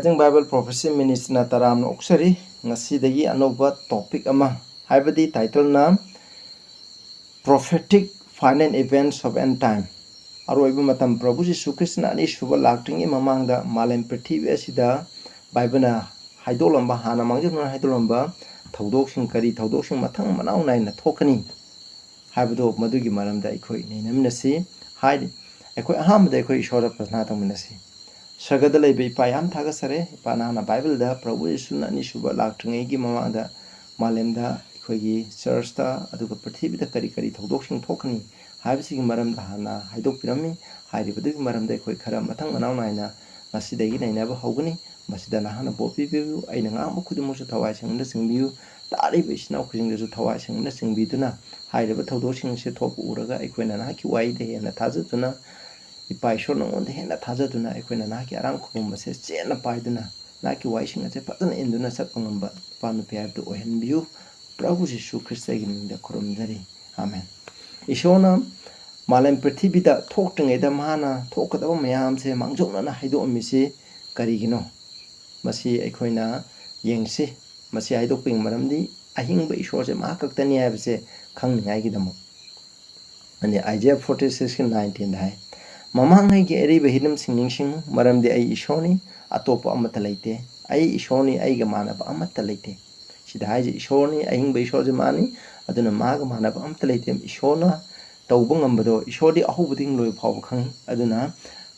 Emerging Bible Prophecy Minutes na taram na uksari ngasidagi anova topic ama haibadi title na Prophetic Final Events of End Time. Aroiba matam Prabhu Jisu Krishna ani shuba laktingi mamangda Malem Prithvi asida Bible na haidolamba hana mangjuna haidolamba thaudoksing kari thaudoksing mathang manau nai na thokani haibado madugi maramda ikoi neinamnasi haidi ikoi ahamda ikoi ishora prasna tangminasi Shagada lay be payam thaga sare panana Bible da Prabhu Jisu ani shuba laktingi gi mamangda Malemda ikoi church da aduga Prithvi da kari kari thaudoksing thokani हाइबसिगी मरमदा हाना हाइदोकपिरमि हाइरिबदुगी मरमदा इखोइ खरा मथंग मनाव नायना मसिदगी नायनाबो हौगनि मसिदा नाहाना बोपिबिउ आइना ngamu खुदिमुसु थवाइ संगना सिंबिउ तारिबे इसिनाव खुजिंगजु थवाइ संगना सिंबिदुना हाइरिबा थौदोसिंगसे थोप उरगा इखोइना नाकी वाइदे हेना थाजतुना इपाइसो नंगोंदे हेना थाजतुना इखोइना नाकी आराम खुबमसे चेना पाइदुना नाकी वाइसिंगसे फजन इन्दुना सत्पंगंबा पानु प्यारदु ओहेनबिउ प्रभु यीशु ख्रिस्टगी मिंगदा खुरमजरि आमेन Ishona Malem Prithvi da thokting eda mana thokadaba mayam se mangjona na haido misi karigino masi aikoina yengsi masi haido ping maramdi ahingba ishor se ma kaktani habse khangningai gi damo ani Isaiah 46:19 dai mamang hai ge eri behidam singning maramdi ai ishoni atopa amata leite ai ishoni ai ga manaba amata leite sida haje ishoni ahingba ishor se mani aduna maga manaba amta leite ishona tawba ngambado ishodi ahubuding loi phaw khangi aduna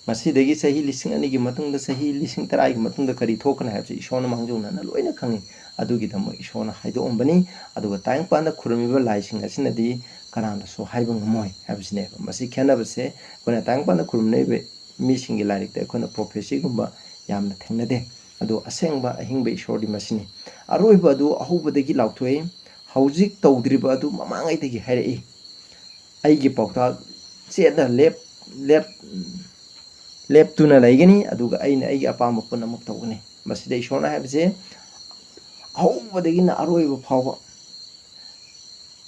masidagi sahi lising ani gi matungda sahi lising tarai gi matungda kari thokana habse ishona mangjona na loina khangi adugi damo ishona haido ombani aduga tayang panda khuramiba laising asinadi kanana so haiba ngmoi habsine masi khena base kona tayang panda khurumnei be mi singi larik ta kona prophecy gumba yamna thengnade adu asengba ahingba ishodi masini aroiba adu ahubudagi lauthoi Hauzik tawdriba adu mamangai tagi harai aigi pauta cheda lep tuna laigani aduga aina aigi apamba puna mak tawgani masida ishona habse ahubadagi na aroiba phawba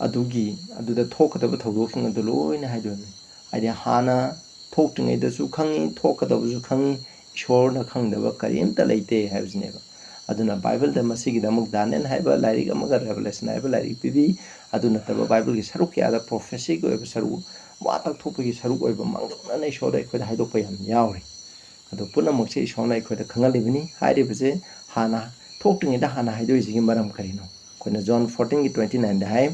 adugi aduda thokadaba thawdoksing adu loina haidoni aidi hana thoktingai da su khangi thokadaba su khangi ishorna khangdaba karimta leite habsneba aduna Bible da masigi da muk danen haiba lairik amaga revelation haiba lairik pibi aduna taba Bible gi saruk ya da prophecy go eba saru watak thopi gi saruk oiba mangdona nei shoda ikhoda haido pa yam yauri adu puna mukse ishona ikhoda khangalibini hairi bese hana thokting da hana haido isi gi maram karino koina John 14:29 da hai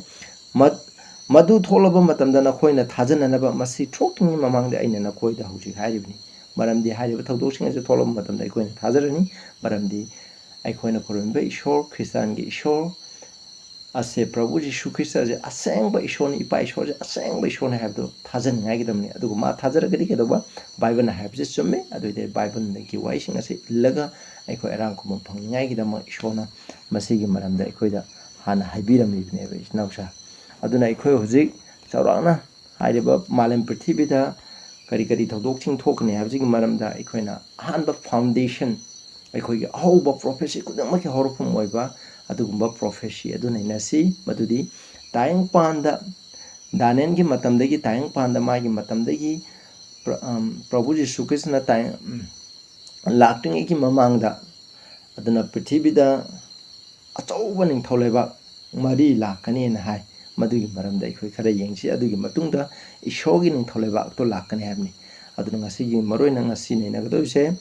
madu tholaba matamda na khoina thajana na ba masi thokting mamang da aina na khoida hauji hairibini maramdi hairiba thawdosing ase tholaba matamda ikoina thajarani maramdi aikoina korumba ishor Christian ge ishor ase Prabhu Jisu Krishna je asengba ishon ipa ishor je asengba ishon habdo thajan ngai gidamni adugo ma thajara gadi kedoba Bible na habje chumme aduide Bible na gi waising ase illaga aiko erang ko phang ngai gidama ishona masigi maramda aikoida hana haibirami bne be isnausa aduna aikoi hojik chaurana hairiba Malem Prithvi da kari kari thodokching thokne habjigi maramda aikoina hanba foundation aikoigi ahouba prophecy kudamaki horupum oiba adugumba prophecy aduna inasi madudi tayang panda danen gi matamdagi tayang panda magi matamdagi Prabhu Jisu Krishna tayang lakting gi mamangda aduna Prithvi da achouba ningthou leibak mari lakani na hai madugi maramda ikoi khara yengsi adugi matungda ishogi ningthou leibak to lakani habni aduna ngasi gi maroina ngasi nei nagadose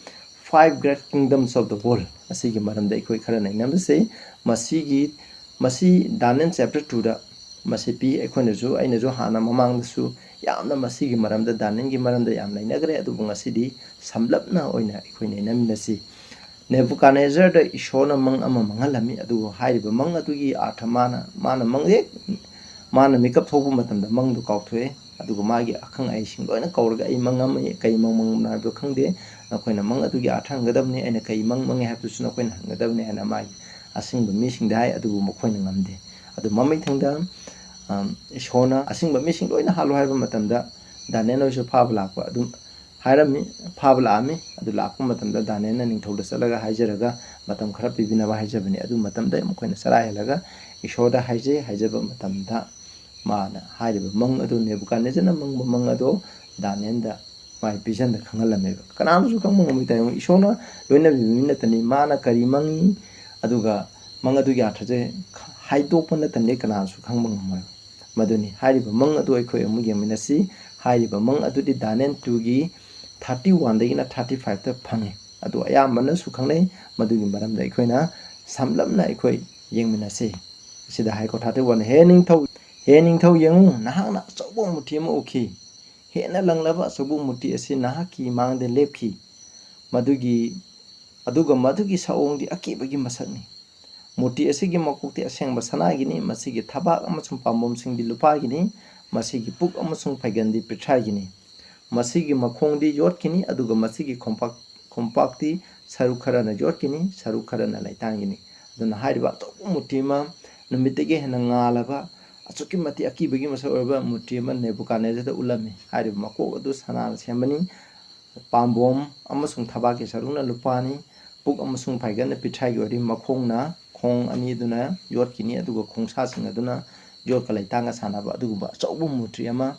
5 great kingdoms of the world asigi maramda ikoi khara nainamse masi danen chapter 2 da masi pi ekoina ju aina ju hana mamang su yamna masigi maramda danen gi maramda yam nainagre adu ngasi samlapna oina ikoi nainamnasi Nebuchadnezzar da ishona mang ama mangalami adu hairiba mang adugi arthamana mana mangye mana makeup thobu matamda mangdu kauthoe adugo magi akhang ai sing loina kaurga ai mangam kai mang na do khangde nakoina mang adugi athang gadabni aina kai mang hab tu suna koina gadabni ana magi asingba mising dai adugo makoina ngamde adu mamai thangda ishona asingba mising loina halu haiba matamda danen oisu phabla ko adu hairami phabla ami adu lakpa matamda danen na ningthouda salaga haijaraga matam khara pibina ba haijabani adu matamda makoina sara helaga ishoda haijaba matamda mana hairiba mang adu Nebuchadnezzar na mang adu danenda mai pijan da khangalame kanam su khang mong tai isona loina bimina tani mana kari mangi aduga mangadu ya thaje haidok pan tani kana su khang mong ma maduni hariba mang adu akhoi amu yemina si hariba mang adu di danen tu gi 31 dagina 35 ta phange adu ayamana su khangnei madugi maram da akhoi na samlamna akhoi yengmina si sida hai ko 31 he ningthou yengu nahana sobo muthi ma ukhi hena langlaba sobo muthi asi nahaki mangde lepki madugi aduga madugi saong di akibagi masakni muthi asigi makukti asengba sanagini masigi thabak amasung pambom singdi lupagini masigi puk amasung phagandi pithagini masigi makhongdi yotkini aduga masigi kompakti sarukharana yotkini sarukharana laitangini aduna hariba sobo muthi ma numitege hena ngalaba achuki mati akibagi masa orba muthi ma Nebuchadnezzar da ulami hariba mako adu sana sembani pambom amasung thabaki saruna lupani puk amasung phaigan pithai gori makhongna khong ani duna yotkini aduga khongsa sing aduna yot kalai tanga sanaba aduga chobu muthi ama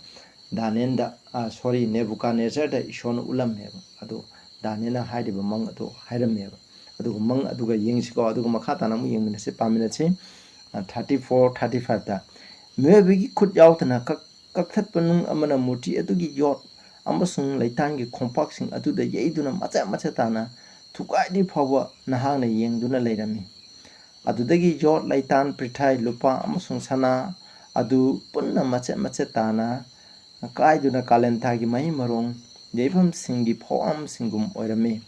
danenda sorry Nebuchadnezzar da ishon ulameba adu danena hariba mang adu hairameba aduga mang aduga yengsiko aduga makhata namu yengmina se pamina se 34 35 da mebi khut yautana kakthat panung amana muthi adugi yot amasung laitangi khompak sing aduda yeiduna macha tana thukai di phawa nahang na yengduna leirami adudagi yot laitan prithai lupa amasung sana adu punna macha tana kaiduna kalentagi mai marong yeifam singi phawam singum oirami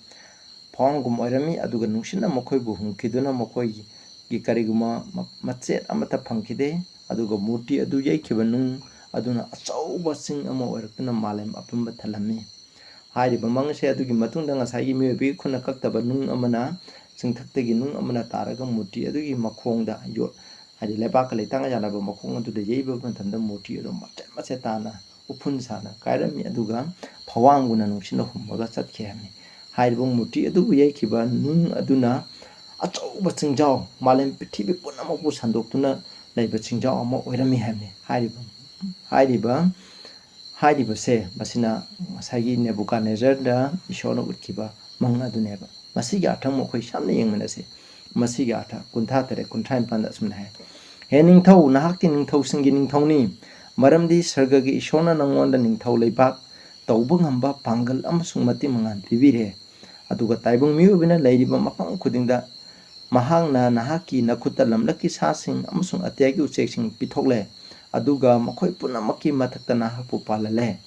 phawangum oirami aduga nungsina mokhoi bu hungkiduna mokhoi gi kariguma machet amata phangkide aduga muthi adu yaikiba nung aduna achouba sing ama oirakna malem apamba thalami hariba mangse adugi matungda ngasai mebi khuna kaktaba nung amana singthaktagi nung amana taraga muthi adugi makhongda yo hari leibak leitanga janaba makhong adu de yeiba panthamda muthi adu macha tana upun sana kairami aduga phawanguna nungsina hummaga chatke hami hariba muthi adubu yaikiba nung aduna achouba chingjao malem pithibi punamapu sandoktuna leiba chingjao ama oirami hami hariba se masina masagi Nebuchadnezzar da ishona utkiba mang aduneba masigi atham mokhoi samne yengmena se masigi atha kuntha tere kuntraim panda sumna he ningthou nahakti ningthou singi ningthoni maramdi sargagi ishona nangonda ningthou leibak tauba ngamba pangal amasung mati mangan pibire aduga taibung miubina leiriba mapang khudingda mahangna nahaki nakhuta lamlaki sasing amasung atyagi ucheksing pithokle aduga makhoi punamaki mathakta nahakpu palale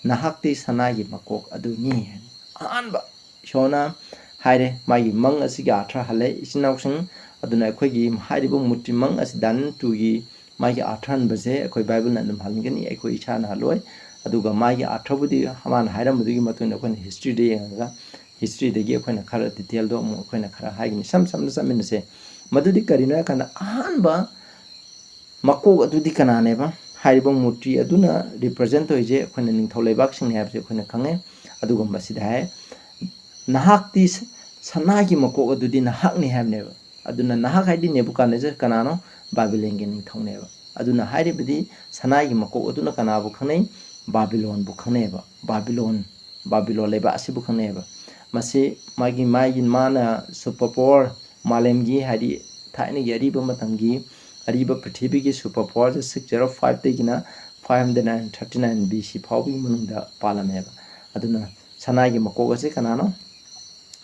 nahakti sanagi makok aduni anba shona haire magi mang asigi athra hale isinausing aduna akhoi hairibu mutti mang asidan tugi magi athran baje akhoi bible na dum halingani akhoi ichana haloi aduga magi athrabudi haman hairambugi matuna akhoi history de yanga history de gi akhoi khara detail do akhoi khara haigini samna saminase madudi karina kana anba makok adudi kanane ba hariba muthi aduna represent hoije akhoi ningthou leibak sing habse akhoi khange aduga masida hai nahakti sanagi makok adudi nahakni habne ba aduna nahak haidi Nebuchadnezzar kanano Babylon ge ningthou ne ba aduna haribidi sanagi makok aduna kanabu khanei Babylon bu khanei ba Babylon leba asibu khanei ba masi magi mana superpower Malemgi hadi thaini gi ariba matamgi ariba prithvi gi superpower 605 tegina 539 BC phawbi munungda palameba aduna sanagi makok ase kanano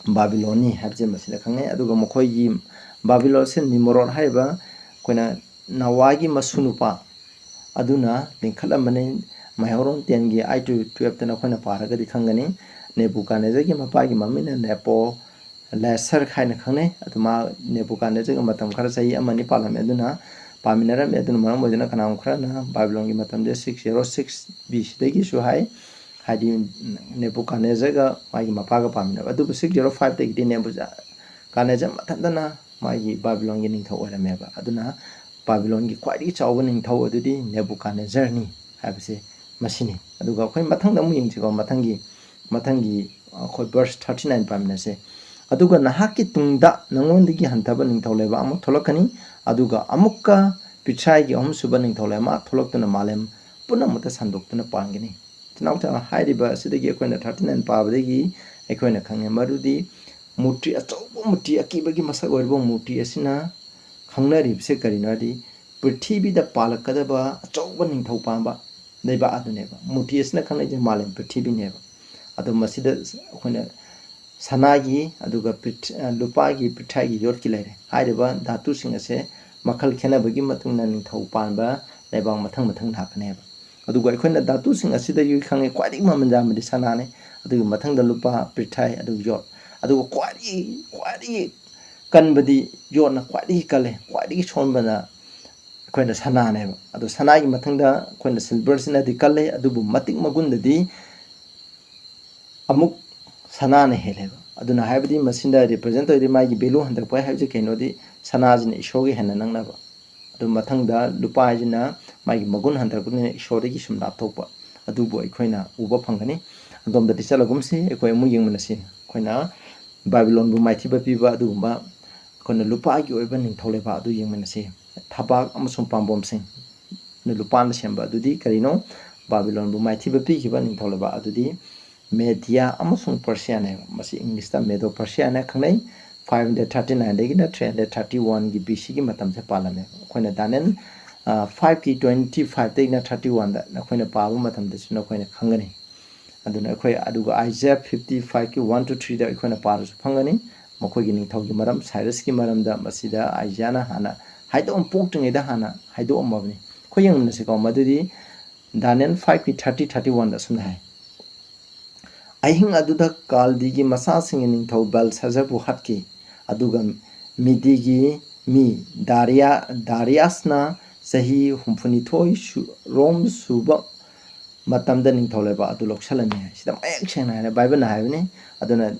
Babyloni habje masida khange aduga mokhoi gi Babylon se nimrod haiba koina nawagi masunupa aduna lingkhala mane mayorong tengi I2 12 tana koina paraga di khangani Nebuchadnezzar gi mapagi mamina nepo lesser khaina khangne aduma Nebuchadnezzar gi matam khara sahi amani palame aduna paminara me aduna maram bodina kanam khara na Babylon gi matam de 606 BC degi su hai hadi Nebuchadnezzar ga magi mapaga pamina adu 605 degi Nebuchadnezzar matandana magi Babylon gi ningthou orameba aduna Babylon gi kwadi chawba ningthou adudi Nebuchadnezzar ni habse masini aduga khoi mathangda mu yingchigo matangi khoi verse 39 pamina se aduga nahaki tungda nangondigi hantaba ningthou leba amu tholakani aduga amukka pichai gi suba ningthou lema tholoktuna malem punamata sandoktuna pangini ꯆꯤꯅꯥꯎꯆꯥ ꯍꯥꯏꯔꯤꯕ ꯑꯁꯤꯗꯒꯤ ꯑꯩꯈꯣꯏꯅ 39 ꯄꯥꯕꯗꯒꯤ ꯑꯩꯈꯣꯏꯅ ꯈꯪꯉꯦ ꯃꯗꯨꯗꯤ ꯃꯨꯔꯇꯤ ꯑꯆꯧꯕ ꯃꯨꯔꯇꯤ ꯑꯀꯤꯕꯒꯤ ꯃꯁꯛ ꯑꯣꯏꯔꯤꯕ ꯃꯨꯔꯇꯤ ꯑꯁꯤꯅ ꯈꯪꯅꯔꯤꯕꯁꯦ ꯀꯔꯤꯅꯣ ꯍꯥꯏꯗꯤ ꯄ꯭ꯔꯤꯊꯤꯕꯤꯗ ꯄꯥꯜꯂꯛꯀꯗꯕ ꯑꯆꯧꯕ ꯅꯤꯡꯊꯧ ꯄꯥꯟꯕ ꯂꯩꯕꯥꯛ ꯑꯗꯨꯅꯦꯕ ꯃꯨꯔꯇꯤ ꯑꯁꯤꯅ ꯈꯪꯅꯩꯁꯦ ꯃꯥꯂꯦꯝ ꯄ꯭ꯔꯤꯊꯤꯕꯤꯅꯦꯕ ꯑꯗꯣ ꯃꯁꯤꯗ ꯑꯩꯈꯣꯏꯅ ꯁꯅꯥꯒꯤ ꯑꯗꯨꯒ ꯂꯨꯄꯥꯒꯤ ꯄ꯭ꯔꯤꯊꯥꯏꯒꯤ ꯌꯣꯠꯀꯤ ꯂꯩꯔꯦ ꯍꯥꯏꯔꯤꯕ ꯙꯥꯇꯨꯁꯤꯡ ꯑꯁꯦ ꯃꯈꯜ ꯈꯦꯠꯅꯕꯒꯤ ꯃꯇꯨꯡꯏꯟꯅ ꯅꯤꯡꯊꯧ ꯄꯥꯟꯕ ꯂꯩꯕꯥꯛ ꯃꯊꯪ ꯃꯊꯪ ꯂꯥꯛꯀꯅꯦꯕ ꯑꯗꯨꯒ ꯑꯩꯈꯣꯏꯅ ꯙꯥꯇꯨꯁꯤꯡ ꯑꯁꯤꯗꯒꯤ ꯈꯪꯉꯦ ꯈ꯭ꯋꯥꯏꯗꯒꯤ ꯃꯃꯜ ꯌꯥꯝꯕꯗꯤ ꯁꯅꯥꯅꯤ ꯑꯗꯨꯒꯤ ꯃꯊꯪꯗ ꯂꯨꯄꯥ ꯄ꯭ꯔꯤꯊꯥꯏ ꯑꯗꯨꯒ ꯌꯣꯠ ꯑꯗꯨꯒ ꯈ꯭ꯋꯥꯏꯗꯒꯤ ꯀꯟꯕꯗꯤ ꯌꯣꯠꯅ ꯈ꯭ꯋꯥꯏꯗꯒꯤ ꯀꯜꯂꯦ ꯈ꯭ꯋꯥꯏꯗꯒꯤ ꯁꯣꯟꯕꯅ ꯑꯩꯈꯣꯏꯅ ꯁꯅꯥꯅꯦꯕ ꯑꯗꯣ ꯁꯅꯥꯒꯤ ꯃꯊꯪꯗ ꯑꯩꯈꯣꯏꯅ ꯁꯤꯜꯚꯔꯁꯤꯅꯗꯤ ꯀꯜꯂꯦ ꯑꯗꯨꯕꯨ ꯃꯇꯤꯛ ꯃꯒꯨꯟꯗꯗꯤ ꯑꯃꯨꯛ ꯁꯅꯥꯅ ꯍꯦꯜꯂꯦꯕ ꯑꯗꯨꯅ ꯍꯥꯏꯕꯗꯤ ꯃꯁꯤꯗ ꯔꯤꯄ꯭ꯔꯖꯦꯟ ꯇꯧꯔꯤꯗꯤ ꯃꯥꯒꯤ ꯚꯦꯂꯨ ꯍꯟꯊꯔꯛꯄ ꯍꯥꯏꯕꯁꯤ ꯀꯩꯅꯣꯗꯤ ꯁꯅꯥꯁꯤꯅ ꯏꯁꯣꯔꯒ ꯍꯦꯟꯅ ꯅꯛꯅꯕ ꯑꯗꯨ ꯃꯊꯪꯗ ꯂꯨꯄꯥ ꯍꯥꯏꯁꯤꯅ ꯃꯥꯒꯤ ꯃꯒꯨꯟ ꯍꯟꯊꯔꯛꯄꯅꯤꯅ ꯏꯁꯣꯔꯗꯒꯤ ꯁꯨꯝ ꯂꯥꯞꯊꯣꯛꯄ ꯑꯗꯨꯕꯨ ꯑꯩꯈꯣꯏꯅ ꯎꯕ ꯐꯪꯒꯅꯤ ꯑꯗꯣꯝꯗꯗꯤ ꯆꯠꯂꯒꯨꯝꯁꯤ ꯑꯩꯈꯣꯏ ꯑꯃꯨꯛ ꯌꯦꯡꯃꯤꯟꯅꯁꯤ ꯑꯩꯈꯣꯏꯅ ꯕꯥꯏꯕꯤꯂꯣꯟꯕꯨ ꯃꯥꯏꯊꯤꯕ ꯄꯤꯕ ꯑꯗꯨꯒꯨꯝꯕ ꯑꯩꯈꯣꯏꯅ ꯂꯨꯄꯥꯒꯤ ꯑꯣꯏꯕ ꯅꯤꯡꯊꯧ ꯂꯩꯕꯥꯛ ꯑꯗꯨ ꯌꯦꯡꯃꯤꯟꯅꯁꯤ ꯊꯕꯥꯛ ꯑꯃꯁꯨꯡ ꯄꯥꯝꯕꯣꯝꯁꯤꯡ ꯂꯨꯄꯥꯅ ꯁꯦꯝꯕ ꯑꯗꯨꯗꯤ ꯀꯔꯤꯅꯣ ꯕꯥꯕꯤꯂꯣꯟꯕꯨ ꯃꯥꯏꯊꯤꯕ ꯄꯤꯈꯤꯕ ꯅꯤꯡꯊꯧ ꯂꯩꯕꯥꯛ ꯑꯗꯨꯗꯤ ꯃꯦꯗꯤꯌꯥ ꯑꯃꯁꯨꯡ ꯄꯔꯁꯤꯌꯥꯅꯦꯕ ꯃꯁꯤ ꯏꯪꯂꯤꯁꯇ ꯃꯦꯗꯣ ꯄꯔꯁꯤꯌꯥꯅ ꯈꯪꯅꯩ 539ꯗꯒꯤꯅ 331ꯒꯤ BCꯒꯤ ꯃꯇꯝꯁꯦ ꯄꯥꯜꯂꯝꯃꯦꯕ ꯑꯩꯈꯣꯏꯅ ꯗꯥꯅꯤꯌꯦꯜ 5ꯀꯤ 25ꯗꯒꯤꯅ 31ꯗ ꯑꯩꯈꯣꯏꯅ ꯄꯥꯕ ꯃꯇꯝꯗꯁꯨ ꯑꯩꯈꯣꯏꯅ ꯈꯪꯒꯅꯤ ꯑꯗꯨꯅ ꯑꯩꯈꯣꯏ ꯑꯗꯨꯒ ꯑꯥꯏꯖꯤꯌꯥ 55ꯀꯤ 1 to 3ꯗ ꯑꯩꯈꯣꯏꯅ ꯄꯥꯔꯁꯨ ꯐꯪꯒꯅꯤ ꯃꯈꯣꯏꯒꯤ ꯅꯤꯡꯊꯧꯒꯤ ꯃꯔꯝ ꯁꯥꯏꯔꯁꯀꯤ ꯃꯔꯝꯗ ꯃꯁꯤꯗ ꯑꯥꯏꯖꯤꯌꯥꯅ ꯍꯥꯟꯅ ꯄꯣꯛꯇ꯭ꯔꯤꯉꯩꯗ ꯍꯥꯟꯅ ꯍꯥꯏꯗꯣꯛꯑꯝꯃꯕꯅꯤ ꯑꯩꯈꯣꯏ ꯌꯦꯡꯃꯤꯟꯅꯁꯤꯀꯣ ꯃꯗꯨꯗꯤ ꯗꯥꯅꯤꯌꯦꯜ 5ꯀꯤ 30-31ꯗ ꯑꯁꯨꯝꯅ ꯍꯥꯏ ꯑꯍꯤꯡ ꯑꯗꯨꯗ ꯀꯥꯜꯗꯤꯒꯤ ꯃꯆꯥꯁꯤꯡꯒꯤ ꯅꯤꯡꯊꯧ ꯕꯦꯜꯁꯥꯖꯔꯕꯨ ꯍꯥꯠꯈꯤ ꯑꯗꯨꯒ ꯃꯤꯗꯤꯒꯤ ꯃꯤ ꯗꯥꯔꯤꯌꯥꯁꯅ ꯆꯍꯤ 62 ꯔꯣꯝ ꯁꯨꯕ ꯃꯇꯝꯗ ꯅꯤꯡꯊꯧ ꯂꯩꯕꯥꯛ ꯑꯗꯨ ꯂꯧꯁꯤꯜꯂꯝꯃꯤ ꯍꯥꯏ ꯁꯤꯗ ꯃꯌꯦꯛ ꯁꯦꯡꯅ ꯍꯥꯏꯔꯦ ꯕꯥꯏꯕꯜꯅ ꯍꯥꯏꯕꯅꯤ ꯑꯗꯨꯅ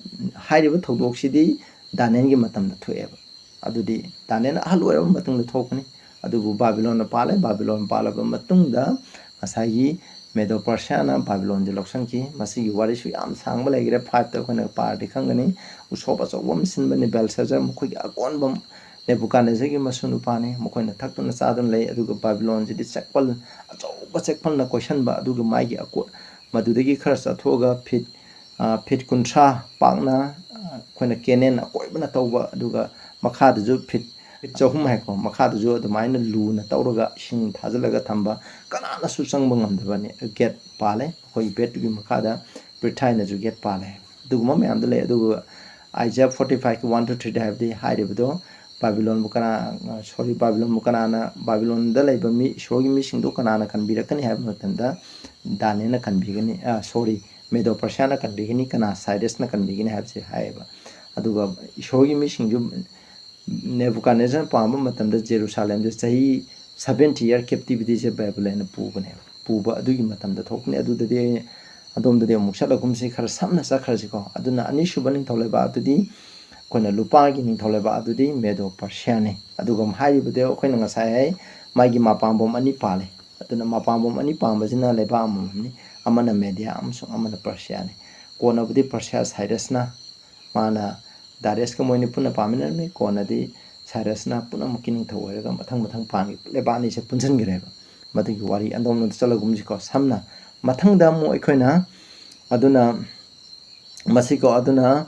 ꯍꯥꯏꯔꯤꯕ ꯊꯧꯗꯣꯛꯁꯤꯗꯤ ꯗꯥꯅꯤꯌꯦꯜꯒꯤ ꯃꯇꯝꯗ ꯊꯣꯛꯑꯦꯕ ꯑꯗꯨꯗꯤ ꯗꯥꯅꯤꯌꯦꯜ ꯑꯍꯜ ꯑꯣꯏꯔꯕ ꯃꯇꯨꯡꯗ ꯊꯣꯛꯄꯅꯤ ꯑꯗꯨꯕꯨ ꯕꯥꯕꯤꯂꯣꯟꯅ ꯄꯥꯜꯂꯦ ꯕꯥꯕꯤꯂꯣꯟ ꯄꯥꯜꯂꯕ ꯃꯇꯨꯡꯗ ꯉꯁꯥꯏꯒꯤ ꯃꯦꯗꯣ ꯄꯔꯁꯤꯌꯥꯅ ꯕꯥꯕꯤꯂꯣꯟꯁꯦ ꯂꯧꯁꯤꯟꯈꯤ ꯃꯁꯤꯒꯤ ꯋꯥꯔꯤꯁꯨ ꯌꯥꯝ ꯁꯥꯡꯕ ꯂꯩꯈ꯭ꯔꯦ 5ꯇ ꯑꯩꯈꯣꯏꯅ ꯄꯥꯔꯗꯤ ꯈꯪꯒꯅꯤ ꯎꯁꯣꯞ ꯑꯆꯧꯕ ꯑꯃ ꯁꯤꯟꯕꯅꯤ ꯕꯦꯜꯁꯥꯖꯔ ꯃꯈꯣꯏꯒꯤ ꯑꯀꯣꯟꯕ ꯅꯦꯕꯨꯀꯥꯗꯅꯦꯖꯔꯒꯤ ꯃꯁꯨ ꯅꯨꯄꯥꯅꯤ ꯃꯈꯣꯏꯅ ꯊꯛꯇꯨꯅ ꯆꯥꯗꯨꯅ ꯂꯩ ꯑꯗꯨꯒ ꯕꯥꯕꯤꯂꯣꯟꯁꯤꯗꯤ ꯆꯦꯛꯄꯜ ꯑꯆꯧꯕ ꯆꯦꯛꯄꯜꯅ ꯀꯣꯏꯁꯟꯕ ꯑꯗꯨꯒ ꯃꯥꯒꯤ ꯃꯗꯨꯗꯒꯤ ꯈꯔ ꯆꯠꯊꯣꯛꯑꯒ ꯐꯤꯠ 30 ꯄꯥꯛꯅ ꯑꯩꯈꯣꯏꯅ ꯀꯦꯅꯦꯟ ꯑꯀꯣꯏꯕꯅ ꯇꯧꯕ ꯑꯗꯨꯒ ꯃꯈꯥꯗꯁꯨ ꯐꯤꯠ 300 ꯍꯥꯏꯀꯣ ꯃꯈꯥꯗꯁꯨ ꯑꯗꯨꯃꯥꯏꯅ ꯂꯨꯅ ꯇꯧꯔꯒ ꯏꯁꯤꯡ ꯊꯥꯖꯤꯜꯂꯒ ꯊꯝꯕ ꯀꯅꯥꯅꯁꯨ ꯆꯪꯕ ꯉꯝꯗꯕꯅꯤ ꯒꯦꯠ ꯄꯥꯜꯂꯦ ꯑꯩꯈꯣꯏ ꯕꯦꯠꯇꯨꯒꯤ ꯃꯈꯥꯗ ꯄ꯭ꯔꯤꯊꯥꯏꯅꯁꯨ ꯒꯦꯠ ꯄꯥꯜꯂꯦ ꯑꯗꯨꯒꯨꯝꯕ ꯃꯌꯥꯝꯗ ꯂꯩ ꯑꯗꯨꯒ ꯑꯥꯏꯖꯤꯌꯥ 45ꯀꯤ 1 to 3ꯗ ꯍꯥꯏꯕꯗꯤ ꯍꯥꯏꯔꯤꯕꯗꯣ ꯕꯥꯕꯤꯂꯣꯟꯕꯨ ꯀꯅꯥꯅ ꯕꯥꯕꯤꯂꯣꯟꯗ ꯂꯩꯕ ꯃꯤ ꯏꯁꯣꯔꯒꯤ ꯃꯤꯁꯤꯡꯗꯨ ꯀꯅꯥꯅ ꯀꯟꯕꯤꯔꯛꯀꯅꯤ ꯍꯥꯏꯕ ꯃꯇꯝꯗ ꯗꯥꯅꯤꯌꯦꯜꯅ ꯀꯟꯕꯤꯒꯅꯤ ꯃꯦꯗꯣ ꯄꯔꯁꯤꯌꯥꯅ ꯀꯟꯕꯤꯒꯅꯤꯀꯅꯥ ꯁꯥꯏꯔꯁꯅ ꯀꯟꯕꯤꯒꯅꯤ ꯍꯥꯏꯕꯁꯦ ꯍꯥꯏꯌꯦꯕ ꯑꯗꯨꯒ ꯏꯁꯣꯔꯒꯤ ꯃꯤꯁꯤꯡꯁꯨ ꯅꯦꯕꯨꯀꯥꯗꯅꯦꯖꯔꯅ ꯄꯥꯝꯕ ꯃꯇꯝꯗ ꯖꯦꯔꯨꯁꯥꯂꯦꯝꯁꯦ ꯆꯍꯤ 70 ꯌꯔ ꯀꯦꯞꯇꯤꯚꯤꯇꯤꯁꯦ ꯕꯥꯏꯕꯤꯂꯣꯟꯅ ꯄꯨꯕ ꯑꯗꯨꯒꯤ ꯃꯇꯝꯗ ꯊꯣꯛꯄꯅꯤ ꯑꯗꯨꯗꯗꯤ ꯑꯗꯣꯝꯗꯗꯤ ꯑꯃꯨꯛ ꯆꯠꯂꯒꯨꯝꯁꯤ ꯈꯔ ꯁꯝꯅ ꯆꯠꯈ꯭ꯔꯁꯤꯀꯣ ꯑꯗꯨꯅ ꯑꯅꯤꯁꯨꯕ ꯅꯤꯡꯊꯧ ꯂꯩꯕꯥꯛ ꯑꯗꯨꯗꯤ ꯑꯩꯈꯣꯏꯅ ꯂꯨꯄꯥꯒꯤ ꯅꯤꯡꯊꯧ ꯂꯩꯕꯥꯛ ꯑꯗꯨꯗꯤ ꯃꯦꯗꯣ ꯄꯔꯁꯤꯌꯥꯅꯤ ꯑꯗꯨꯒ ꯍꯥꯏꯔꯤꯕꯗꯤ ꯑꯩꯈꯣꯏꯅ ꯉꯁꯥꯏ ꯍꯥꯏ ꯃꯥꯒꯤ ꯃꯄꯥꯝꯕꯣꯝ 2 ꯄꯥꯜꯂꯦ ꯑꯗꯨꯅ ꯃꯄꯥꯝꯕꯣꯝ 2 ꯄꯥꯝꯕꯁꯤꯅ ꯂꯩꯕꯥꯛ ꯑꯃꯃꯝꯅꯤ ꯑꯃꯅ ꯃꯦꯗꯤꯌꯥ ꯑꯃꯁꯨꯡ ꯑꯃꯅ ꯄꯔꯁꯤꯌꯥꯅꯤ ꯀꯣꯟꯅꯕꯨꯗꯤ ꯄꯔꯁꯤꯌꯥ ꯁꯥꯏꯔꯁꯅ ꯃꯥꯅ ꯗꯥꯔꯤꯌꯁꯀ ꯃꯣꯏꯅꯤ ꯄꯨꯟꯅ ꯄꯥꯝꯃꯤꯟꯅꯔꯝꯃꯤ ꯀꯣꯟꯅꯗꯤ ꯁꯥꯏꯔꯁꯅ ꯄꯨꯝꯅꯃꯛꯀꯤ ꯅꯤꯡꯊꯧ ꯑꯣꯏꯔꯒ ꯃꯊꯪ ꯄꯥꯟꯈꯤ ꯂꯩꯕꯥꯛ ꯑꯅꯤꯁꯦ ꯄꯨꯟꯁꯤꯟꯈ꯭ꯔꯦꯕ ꯃꯗꯨꯒꯤ ꯋꯥꯔꯤ ꯑꯗꯣꯝꯗ ꯆꯠꯂꯒꯨꯝꯁꯤꯀꯣ ꯁꯝꯅ ꯃꯊꯪꯗ ꯑꯃꯨꯛ ꯑꯩꯈꯣꯏꯅ ꯑꯗꯨꯅ ꯃꯁꯤꯀꯣ ꯑꯗꯨꯅ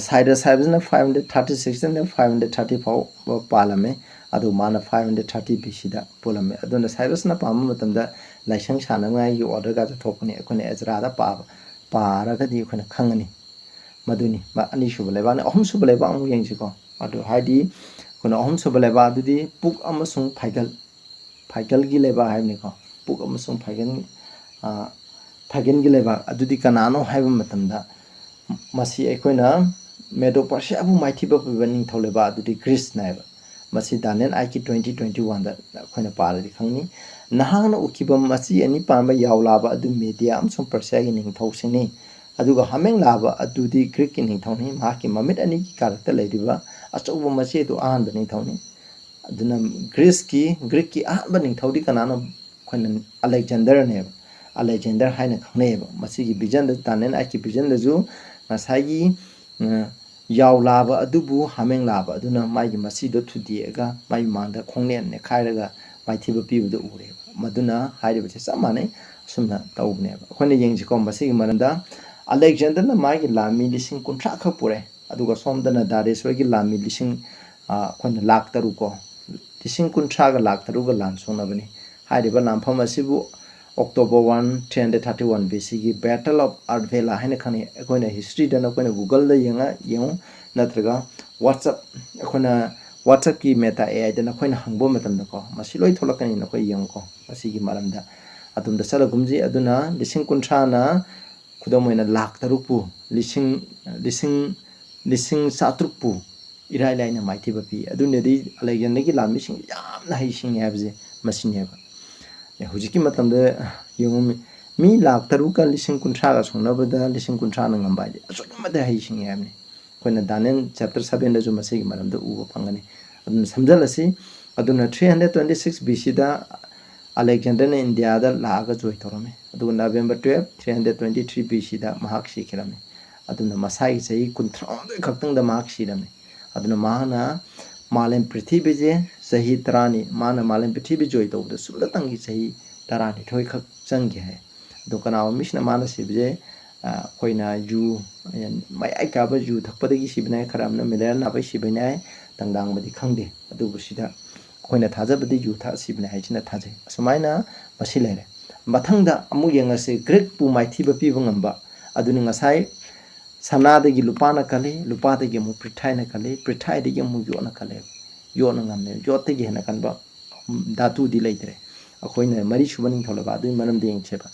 ꯁꯥꯏꯔꯁ ꯍꯥꯏꯕꯁꯤꯅ 536ꯗ 530 ꯐꯥꯎꯕ ꯄꯥꯜꯂꯝꯃꯦ ꯑꯗꯨ ꯃꯥꯅ 530 BCꯗ ꯄꯣꯜꯂꯝꯃꯦ ꯑꯗꯨꯅ ꯁꯥꯏꯔꯁꯅ ꯄꯥꯝꯕ ꯃꯇꯝꯗ ꯂꯥꯏꯁꯪ ꯁꯥꯟꯅꯉꯥꯏꯒꯤ ꯑꯣꯔꯗꯔꯒꯥꯁꯨ ꯊꯣꯛꯄꯅꯤ ꯑꯩꯈꯣꯏꯅ ꯑꯦꯖ꯭ꯔꯥꯗ ꯄꯥꯔꯒꯗꯤ ꯑꯩꯈꯣꯏꯅ ꯈꯪꯒꯅꯤ ꯃꯗꯨꯅꯤ ꯑꯅꯤꯁꯨꯕ ꯂꯩꯕꯥꯛꯅꯤ ꯑꯍꯨꯝꯁꯨꯕ ꯂꯩꯕꯥꯛ ꯑꯃꯨꯛ ꯌꯦꯡꯁꯤꯀꯣ ꯑꯗꯨ ꯍꯥꯏꯗꯤ ꯑꯩꯈꯣꯏꯅ ꯑꯍꯨꯝꯁꯨꯕ ꯂꯩꯕꯥꯛ ꯑꯗꯨꯗꯤ ꯄꯨꯛ ꯑꯃꯁꯨꯡ ꯐꯥꯏꯒꯜꯒꯤ ꯂꯩꯕꯥꯛ ꯍꯥꯏꯕꯅꯤꯀꯣ ꯄꯨꯛ ꯑꯃꯁꯨꯡ ꯐꯥꯏꯒꯟꯒꯤ ꯂꯩꯕꯥꯛ ꯑꯗꯨꯗꯤ ꯀꯅꯥꯅꯣ ꯍꯥꯏꯕ ꯃꯇꯝꯗ ꯃꯁꯤ ꯑꯩꯈꯣꯏꯅ ꯃꯦꯗꯣ ꯄꯔꯁꯤꯌꯥꯕꯨ ꯃꯥꯏꯊꯤꯕ ꯄꯤꯕ ꯅꯤꯡꯊꯧ ꯂꯩꯕꯥꯛ ꯑꯗꯨꯗꯤ ꯒ꯭ꯔꯤꯁꯅ ꯍꯥꯏꯕ ꯃꯁꯤ ꯗꯥꯅꯤꯌꯦꯜ 8ꯀꯤ 20-21ꯗ ꯑꯩꯈꯣꯏꯅ ꯄꯥꯔꯗꯤ ꯈꯪꯅꯤ ꯅꯍꯥꯛꯅ ꯎꯈꯤꯕ ꯃꯆꯤ 2 ꯄꯥꯟꯕ ꯌꯥꯎ ꯂꯥꯕ ꯑꯗꯨ ꯃꯦꯗꯤꯌꯥ ꯑꯃꯁꯨꯡ ꯄꯔꯁꯤꯌꯥꯒꯤ ꯅꯤꯡꯊꯧꯁꯤꯡꯅꯤ ꯑꯗꯨꯒ ꯍꯥꯃꯦꯡ ꯂꯥꯕ ꯑꯗꯨꯗꯤ ꯒ꯭ꯔꯤꯛꯀꯤ ꯅꯤꯡꯊꯧꯅꯤ ꯃꯍꯥꯛꯀꯤ ꯃꯃꯤꯠ 2ꯒꯤ ꯀꯥꯔꯛꯇ ꯂꯩꯔꯤꯕ ꯑꯆꯧꯕ ꯃꯆꯤ ꯑꯗꯨ ꯑꯍꯥꯟꯕ ꯅꯤꯡꯊꯧꯅꯤ ꯑꯗꯨꯅ ꯒ꯭ꯔꯤꯛꯀꯤ ꯑꯍꯥꯟꯕ ꯅꯤꯡꯊꯧꯗꯤ ꯀꯅꯥꯅꯣ ꯑꯩꯈꯣꯏꯅ ꯑꯂꯦꯛꯖꯦꯟꯗꯔꯅꯦꯕ ꯑꯂꯦꯛꯖꯦꯟꯗꯔ ꯍꯥꯏꯅ ꯈꯪꯅꯩꯌꯦꯕ ꯃꯁꯤꯒꯤ ꯚꯤꯖꯟꯗ ꯗꯥꯅꯤꯌꯦꯜ 8ꯀꯤ ꯚꯤꯖꯟꯗꯁꯨ ꯉꯁꯥꯏꯒꯤ ꯌꯥꯎ ꯂꯥꯕ ꯑꯗꯨꯕꯨ ꯍꯥꯃꯦꯡ ꯂꯥꯕ ꯑꯗꯨꯅ ꯃꯥꯒꯤ ꯃꯆꯤꯗꯣ ꯊꯨꯗꯦꯛꯑꯒ ꯃꯥꯒꯤ ꯃꯥꯡꯗ ꯈꯣꯡꯅꯦꯟ ꯅꯦꯠꯈꯥꯏꯔꯒ ꯃꯥꯏꯊꯤꯕ ꯄꯤꯕꯗ ꯎꯔꯦꯕ maduna hairibase samane sumna taubne akhone yengji ko masigi maranda Alexander na magi lami lising kuntra kha pure aduga somdana dareswar gi lami lising khone lak taru ko lising kuntra ga lak taru ga lan sona bani hairiba lampham asibu October 1 331 BC gi Battle of Ardvela haina khani akhone history dana akhone Google da yenga yengu natraga WhatsApp ki meta AI dana akhone hangbo matam da ko masiloi tholakani na khoi yeng ko asigi maramda atum da sala gumji aduna lising kuntra na kudamoina lak tarupu lising satrupu irai lai na maiti bapi adune di Alexander gi lami sing yamna hai sing habje masineba hujiki matam da yengum mi lak taruka lising kuntra ga songnabada lising kuntra na ngambai asukmada hai sing habne koina Daniel chapter 7 da jo masigi maram da uba pangani aduna samjalasi aduna 326 BC da Alexander na India da laga joy torame aduna November 12 323 BC da mahak sikirame aduna masai sei kunthram de khaktang da mahak sirame aduna mahana Malem Prithvi je sahi tarani mana Malem Prithvi joy to da sulatang gi sahi tarani thoi khak changge hai dokana mishna mana sibje koina ju mai ai ka ba ju thakpa gi sibnai kharamna miler na bai sibnai tangdang badi khangde adu busida koina thaja badi ju tha sibnai hai china thaje sumaina masilere mathangda amu yengase Greek pu mai thiba pi bangamba aduni ngasai sana de gi lupana kale lupa de gi mu prithai na kale prithai de gi mu yo na kale yo na ngamne yo te gi na kanba datu di leitre akoina mari shubaning tholaba adu manam de yengcheba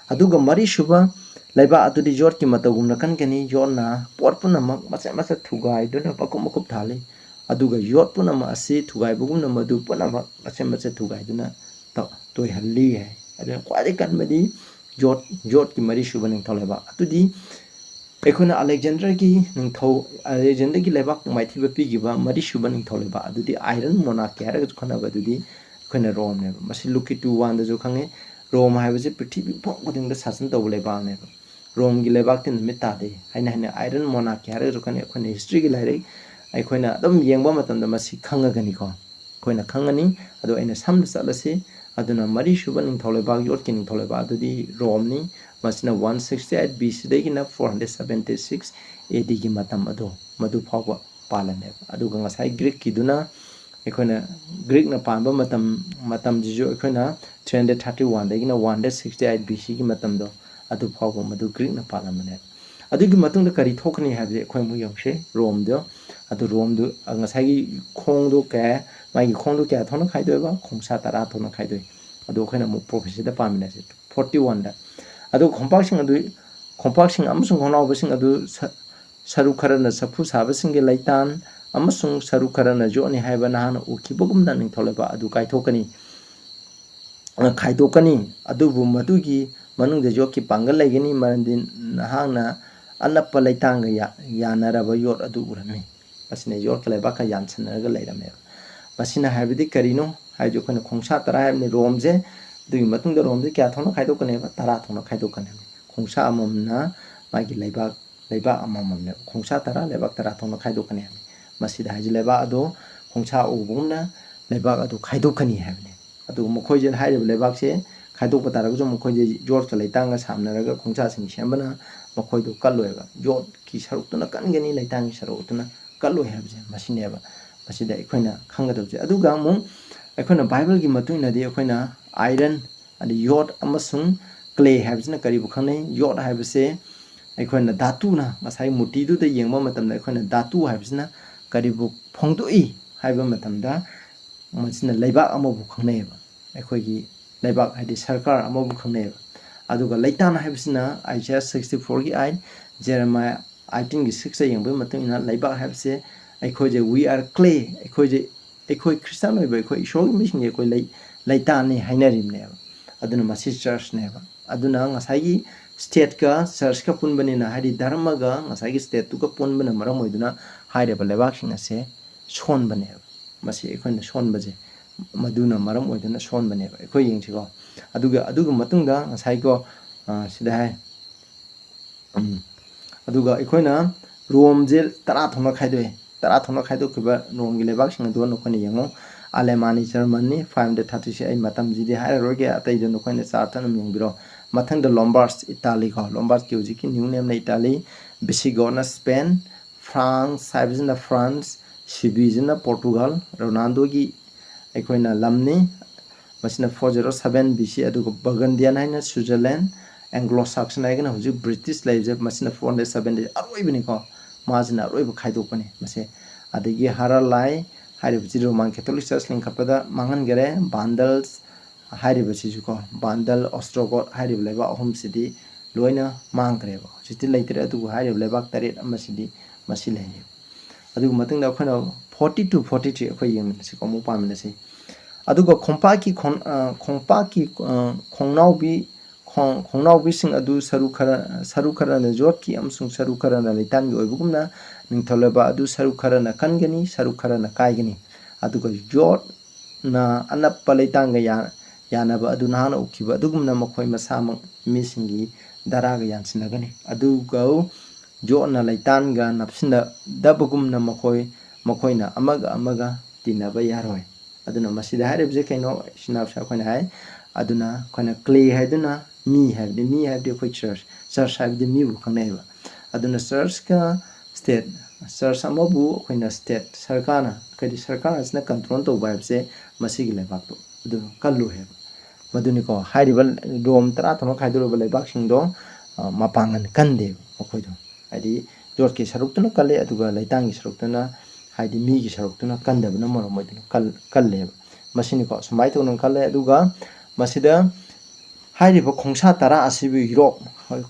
aduga mari shuba laiba atu di jor ki matagum na kan kani yo na por puna masa thugai do na pakum kup thale aduga yot puna ma ase thugai bugum na madu puna masa thugai do na toy halli hai adu kwai kan madi jot ki mari shubaning tholaba atu di ekhona Alexander ki Ningthou Alexander ki leibak maithi bapi gi ba mari shuba Ningthou leba adudi iron monarch ya ra khona ba adudi khona Rome ne masi luki tu wan da jo khange Rome ha base prithvi phok goding da sasan taw leba ne Rome gi leibak tin mita de haina iron monarch ya ra jo khane khone history gi lai ai khona adum yengba matam da masi khanga gani ko khona khangani ado aina sam salase aduna mari shuba Ningthou leba yor ki Ningthou leba adudi Rome ni masina 168 BC degi na 476 AD gi matam madu phawba palane aduga ngasai Greek ki duna ekhona Greek na panba matam jijo ekhona 331 degi na 168 BC gi matam do adu phawba madu Greek na palamane adugi matung da kari thokni habje ekhoi mu yongse Rome do adu Rome do ngasai gi khong do ka mai gi khong do kya thona khai do ba khongsa tara thona khai do adu ekhona mu prophecy da pamina 41 da adu compaction amasung honawbasing adu saru kharana sapu sabasing ge laitan amasung saru kharana joni haiba nahana ukibugum da Ningthou leba adu kaithokani khaidokani adu bu madugi manung de joki pangal laigani marandin nahana anappa laitang ga yanaraba yor adu urami basine yor leba ka yansanaga lairame basina haibidi karino haijo khona khongsa tara haibni romje दुई मतुंग the रोम जे क्या थोनो खाइदो कने बा तरा थोनो खाइदो कने खोंसा अममना मागी लेबा अममने खोंसा तरा लेबा तरा थोनो खाइदो कने मसिदा हाजि लेबा अदो खोंसा ओबुमना लेबा अदो खाइदो कने हैबने अदो मखोय जे हाइब लेबा से खाइदो पतारा जो मखोय जे जोर च लेतांग सामनरगा खोंसा सिंग सेमबना मखोय दो कल्लोयबा जोर की सरुतना कनगनी लेतांग सरुतना कल्लो हैबजे मसिनेबा मसिदा इखोइना खंगदोजे अदुगा मु इखोइना बाइबल की मतुइना दे इखोइना iron and yod amasung clay habsna karibu khane yod habse aikhoina dhatu na masai muti du de yengma matam da aikhoina dhatu habsna karibu phongdu I haiba matam da masina leiba amabu khangne ba aikhoigi leiba haidi sarkar amabu khangne ba aduga leitana habsna Isaiah 64 gi ai Jeremiah 18 gi 6 yengba matam ina leiba habse aikhoje we are clay aikhoy Christian oi ba aikhoy ishor mi singe koi laitani hainarim ne aduna masi church ne aduna ngasai state ka church ka punbani na hari dharma ga ngasai state tu ka punbana maram oiduna haire ba lebak singa se son bane masi ekhoina son baje maduna maram oiduna son bane ekhoi yengchi ko aduga matungda ngasai ko sida hai aduga ekhoina Rome je tara thona khaido kiba Rome gi lebak singa do no khoni yengo Alemani Germany 530 ay matamjidi hairoge atai do nokoina chartan mingbiro mathang the Lombards Italy ko Lombards ki ujiki new name na Italy Visigoth na Spain France Saibizna France Sibizna Portugal Ronaldo gi aikoina lamni masina 407 BC adugo Burgundian haina Switzerland Anglo-Saxon haina huji British laije masina 470 aroibini ko majina aroibu khaidopani mase adigi haralai हारिबची Roman Catholic church लिंकपदा मांगन गरे बांडल्स हारिबची Dzukou bundle ऑस्ट्रोगोट Harib लेबा अहम सिदी लोइना मांगरेबा जिति लेतरे अदु हारिब लेबा तरेट अमसिदी मसि लेहे अदु मतंग दा खना 40 to 43 अखै यम से कोमो पामिनसे अदु को खोंपा की खोंनावबी सिंग अदु सरु खरा न जोट की अमसुंग सरु खरा न लेतान gi oibugumna ningtholeba adu saru khara na kangani saru khara na kaigani aduga jot na anappa leitanga yanaba adu nahana ukiba adugumna makhoi masamang misingi daraga yansinagani aduga jot na leitanga napsinda dabugumna makhoina amaga tinaba yaroi aduna masida haribje kaino sinapsa khoina hai aduna khoina clay haiduna mi habde khoi church habde mi bu khanaiba aduna church ka state church amabu khoina state sarkana kadi sarkana asna control to vibes masigi lebak to adu kallu he maduni ko hairibal dom tara thama khaiduro lebak singdo mapangan kande mokhoido adi jorki saruk tuna kalle aduga leitangi saruk tuna haidi mi gi saruk tuna kandabna moro moiduna kalle masini ko samai to non kalle aduga masida हाइरिबो Khonsa तरा असिबु Europe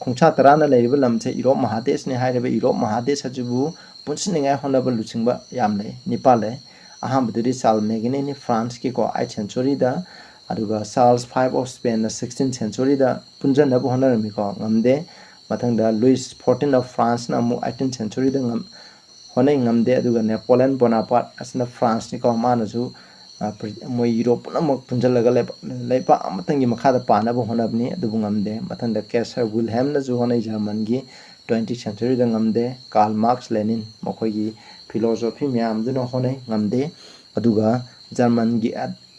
Khonsa तरा न लेरिबो लमसे Europe महादेश ने हाइरिबो Europe महादेश अजुबु पुनसिनिंगाय होनबो लुचिंबा यामले नेपाल ले अहामबदि साल मेगने नि France की को 8th century दा अदुगा salts 5 of Spain na 16th century दा पुनजनबो होनरमि को ngamde mathangda Louis 14 of France na mu 18th century दा ngam honai ngamde aduga Napoleon Bonaparte asna France ni ko manaju moi Europe na mok punjalaga lepa amatangi makhada pana bo honabni adubu ngamde mathanda Kaiser Wilhelm na ju honai German gi 20th century da ngamde Karl Marx Lenin mokhoi gi philosophy myam duna honai ngamde aduga German gi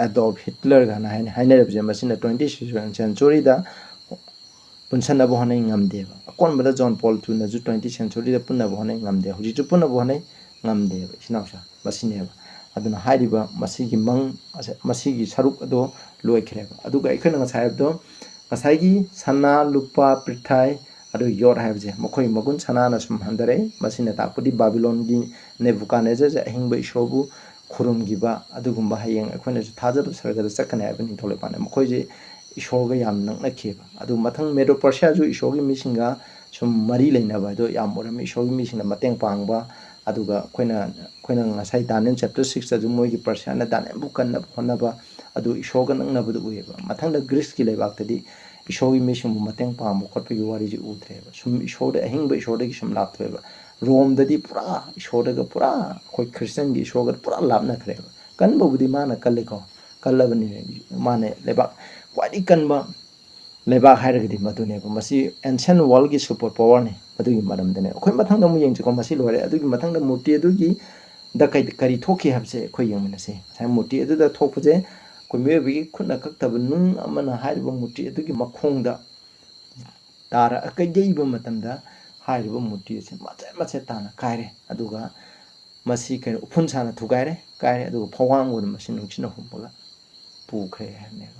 Adolf Hitler ga na haina rebje masina 20th century da punsana bo honai ngamde akon bada John Paul II na ju 20th century da punna bo honai ngamde huji ju punna bo honai ngamde sinawsa basine aduna hairiba masigi mang masigi saruk ado loikreba aduga ikhana nga saibdo ngasai sana lupa prithai adu yor haibje mokhoi magun sana na sum handare masina takpudi Babylon gi Nebuchadnezzar ja hingba ishobu khurum giba adugumba hayeng ikhana ju thajab sargada sakane abini thole pane mokhoi je ishoga yam nang nakheba adu mathang Medo Persia ju ishogi misinga sum mari leinaba do yam oram ishogi misinga mateng pangba aduga koina ngasai Daniel chapter 6 aju moi gi Persia Daniel bukan na honaba adu ishoga nang na budu ueba mathangda Greece ki lebak tadi ishogi mission bu mateng pam khotpe gi wari ji utreba sum ishoda ahingba ishoda gi sum laptreba Rome dadi pura ishoda ga pura koi Christian gi ishoga pura lapna kreba kan budi mana kalliko kallabani mane lebak kwadi kanba lebak hairagdi madune ko masi ancient world gi support power ne adugi madam dene khoi mathangda mu yeng ko masi lore adugi mathangda murti adugi da kai kari thoki habse khoi yeng minase sai murti adu da thokpuje ko mebi khunna kaktab nung amana hairiba murti adugi makhongda tara akai jeiba matamda hairiba murti se mache tana kaire aduga masi kai upun sana thugaire kaire aduga phawang won masi nungchina humbaga pukhre hane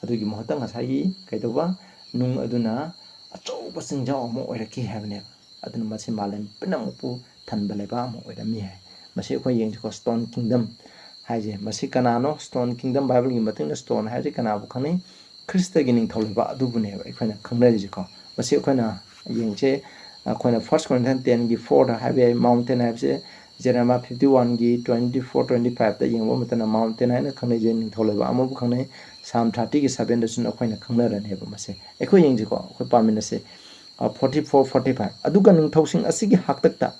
adugi mohta ngasai kaidoba nung aduna achouba singjao mo oiraki habne aduna masi malem pinamupu thanbaleba mo oirami hai masi khoi yeng ko stone kingdom haije masi kanano stone kingdom bible gi mating stone haije kana bu khani krista gi ning tholeba adubune ikhoina khangnari ji ko masi ikhoina yengche khoina 1 Corinthians 10 gi 4 da habe mountain habe Jeremiah 51 gi 24-25 da yengbo matana mountain haina khangnai je ning tholeba amu bu khangnai Psalm 30 ki 7 da sun akhoi na khangna ne ba mase akhoi yeng ji ko akhoi pamina se 44-45 aduga Ningthou sing asigi haktakta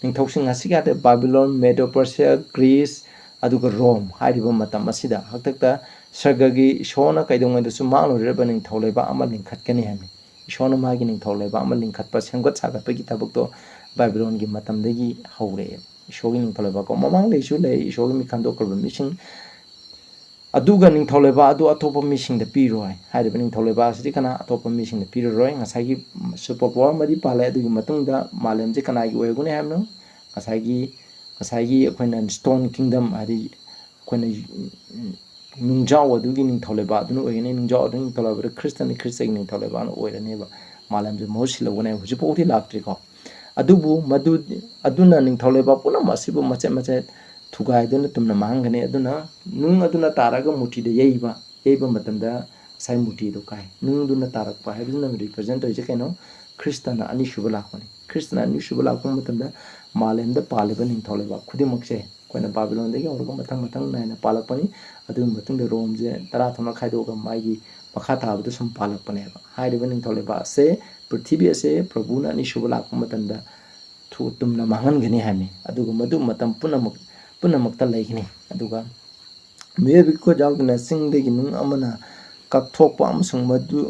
Ningthou sing asiga de Babylon Medo Persia Greece aduga Rome hairiba matam asida haktakta sargagi shona kaidonga da su manglo reba Ningthou leba ama lingkhatkani hami shona magi Ningthou leba ama lingkhatpa semgat sagat pa ki tabuk to Babylon gi matam degi haure shogi Ningthou leba ko mamang le su le shogi mi khando ko mission aduga ningthau leibak adu atopa misingda piroi haiba ningthau leibak asidi kana atopa misingda piroroi ngasai super power mari pale adugi matungda malemje kana gi oigune hamno ngasai akoina stone kingdom adi akoina nungjaw adugi ningthau leibak aduna oigene nungjaw adu ningthau leibak Christian ningthau leibak na oiraneba malemje mohsilogone hujipoti laktriko adubu madu aduna ningthau leibak punam asibu macet thugaiduna tumna mahangane aduna nung aduna taraga muti de yeiba matamda sai muti do kai nung duna tarakpa haibuna represent hoje kaino Kristana ani shubala khoni Kristana ani shubala khon matamda malemda paliba ningthau leibak khudimakse koina Babylon degi orga matang naina palakpani adu matungda romje tara thona khaidoga maigi pakha tabdu sum palakpane haiba ningthau leibak ase prithvi ase prabhuna ani shubala khon matamda thu tumna mahangane hami aduga madu matam punamakta laigini aduga mebiko jawduna singdegi nung amana kakthokpa amsung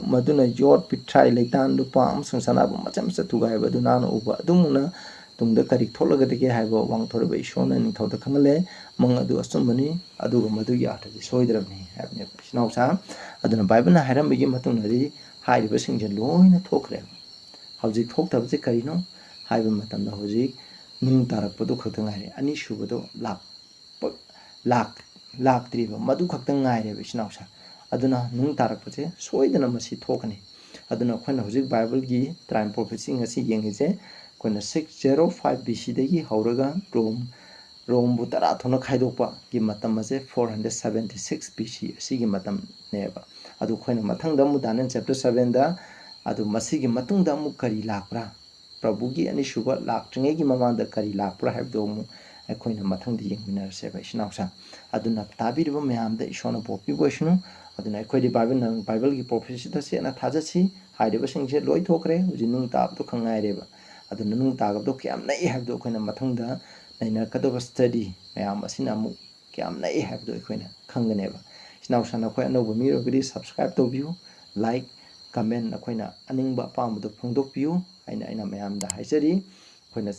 maduna yot pitrai leitan lupa amsung sanabu macam thugai badu nana uba adumuna tungda karik tholagadege haiba wangthorba ishona ningthauda khangale mang adu asumbani aduga madugi arthadi soidrabni habne sinausa aduna bible na hairambegi matungari haiba singje loina thokre hauji thoktabje karino haiba matamda hauji nung tarakpadu khakta ngaire ani shubado laktriba madu khakta ngaire sinausa aduna nung tarakpase soidana masi thokani aduna khoina hauji bible gi time prophecy ngasi yengise khoina 605 BC dagi hauraga Rome butara thona khaidokpa gi matam ase 476 BC asigi matam neba adu khoina mathangda mu danan chapter 7 da adu masigi matungda mu kari lakpra Prabhugi ani shuba laktringe gi mamanda kari lakpra habdo mu akoina mathangdi yengminarse ba sinausa aduna tabiriba mayamda ishona popi boishnu aduna akoidi bible gi prophecy da se na thajasi haideba singse loi thokre uji nung tabdo khangaireba aduna nung tagabdo kyam nai habdo akoina mathangda naina kadoba study mayam asina mu kyam nai habdo akoina khanganeba sinausa na khoi anoba mirogri subscribe to view like comment akoina aningba pamdo phongdok piu aina mayamda haisari akoina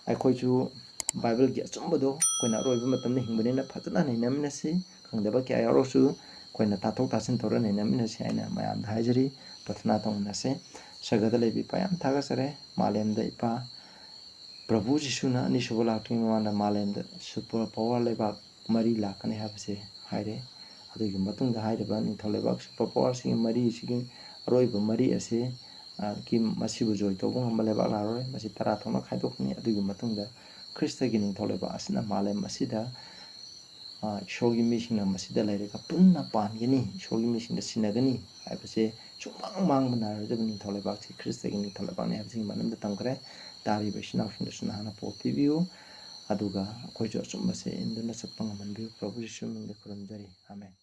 akoichu bible gi achumbado akoina roiba matamna hingbanena phajana nainaminasi khangdaba kya yarosu akoina tathok tasin tora nainaminasi aina mayamda haisari prathana tongnase sagada lebi payam thagasare malemda ipa Prabhu Jisuna ani shubha lakting mamanda malemda super power leibak mari lakane habse haire adugi matungda haireba ningthau leibak super power sing mari sigi aroiba mari ase ki masibu joy tobo ngamba leibak laroi masi tara thona khaidokni adugi matungda Krista gi ningthau leibak asina malem masida shogi misingna masida lairega punna pangini shogi misingda sinagani haibase chungmang mangbana rajab ningthau leibak si Krista gi ningthau leibak ne habsing manamda tamkare tari besina suna hana popi view aduga koijo sumbase induna sapanga manbiu Prabhu Jisu mingde kuramjari amen.